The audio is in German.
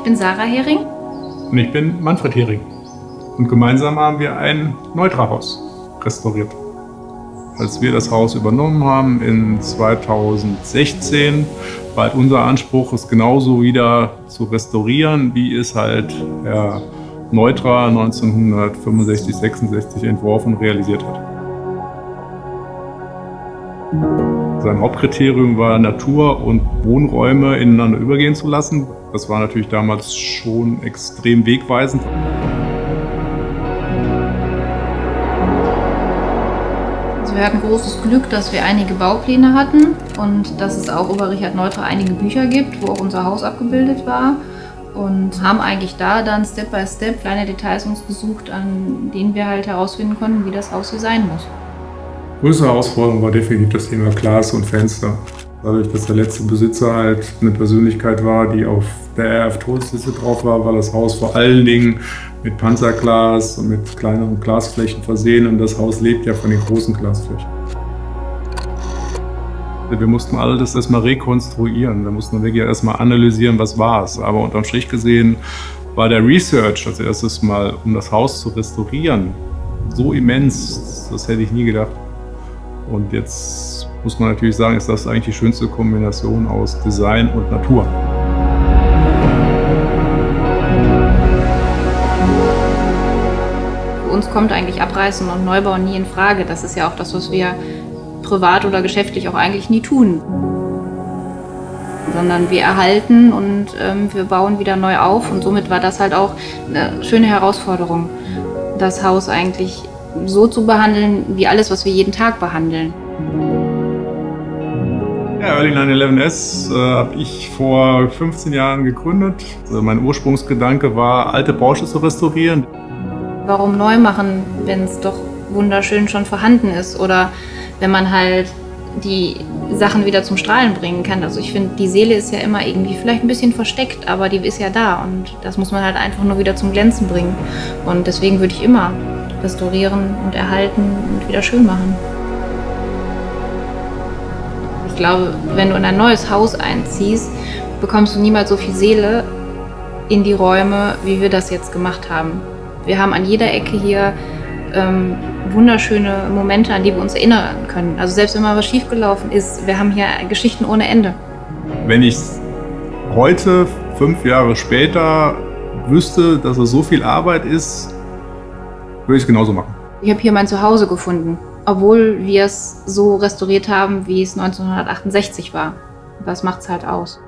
bin Sarah Hering. Und ich bin Manfred Hering. Und gemeinsam haben wir ein Neutra-Haus restauriert. Als wir das Haus übernommen haben in 2016, war halt unser Anspruch, es genauso wieder zu restaurieren, wie es halt Herr Neutra 1965, 66 entworfen und realisiert hat. Sein Hauptkriterium war, Natur und Wohnräume ineinander übergehen zu lassen. Das war natürlich damals schon extrem wegweisend. Also wir hatten großes Glück, dass wir einige Baupläne hatten und dass es auch über Richard Neutra einige Bücher gibt, wo auch unser Haus abgebildet war. Und haben eigentlich da dann Step by Step kleine Details uns gesucht, an denen wir halt herausfinden konnten, wie das Haus hier sein muss. Größte Herausforderung war definitiv das Thema Glas und Fenster. Dadurch, dass der letzte Besitzer halt eine Persönlichkeit war, die auf der RAF-Todesliste drauf war, war das Haus vor allen Dingen mit Panzerglas und mit kleineren Glasflächen versehen und das Haus lebt ja von den großen Glasflächen. Wir mussten alles erstmal rekonstruieren, wir mussten wirklich erstmal analysieren, was war es. Aber unterm Strich gesehen war der Research als erstes mal, um das Haus zu restaurieren, so immens, das hätte ich nie gedacht. Und jetzt muss man natürlich sagen, ist das eigentlich die schönste Kombination aus Design und Natur. Für uns kommt eigentlich Abreißen und Neubau nie in Frage. Das ist ja auch das, was wir privat oder geschäftlich auch eigentlich nie tun. Sondern wir erhalten und wir bauen wieder neu auf. Und somit war das halt auch eine schöne Herausforderung, das Haus eigentlich so zu behandeln, wie alles, was wir jeden Tag behandeln. Ja, Early 911S habe ich vor 15 Jahren gegründet. Also mein Ursprungsgedanke war, alte Bauten zu restaurieren. Warum neu machen, wenn es doch wunderschön schon vorhanden ist? Oder wenn man halt die Sachen wieder zum Strahlen bringen kann. Also ich finde, die Seele ist ja immer irgendwie vielleicht ein bisschen versteckt, aber die ist ja da und das muss man halt einfach nur wieder zum Glänzen bringen. Und deswegen würde ich immer restaurieren und erhalten und wieder schön machen. Ich glaube, wenn du in ein neues Haus einziehst, bekommst du niemals so viel Seele in die Räume, wie wir das jetzt gemacht haben. Wir haben an jeder Ecke hier wunderschöne Momente, an die wir uns erinnern können. Also selbst wenn mal was schiefgelaufen ist, wir haben hier Geschichten ohne Ende. Wenn ich heute, 5 Jahre später, wüsste, dass es so viel Arbeit ist, würde ich es genauso machen. Ich habe hier mein Zuhause gefunden, obwohl wir es so restauriert haben, wie es 1968 war. Das macht es halt aus.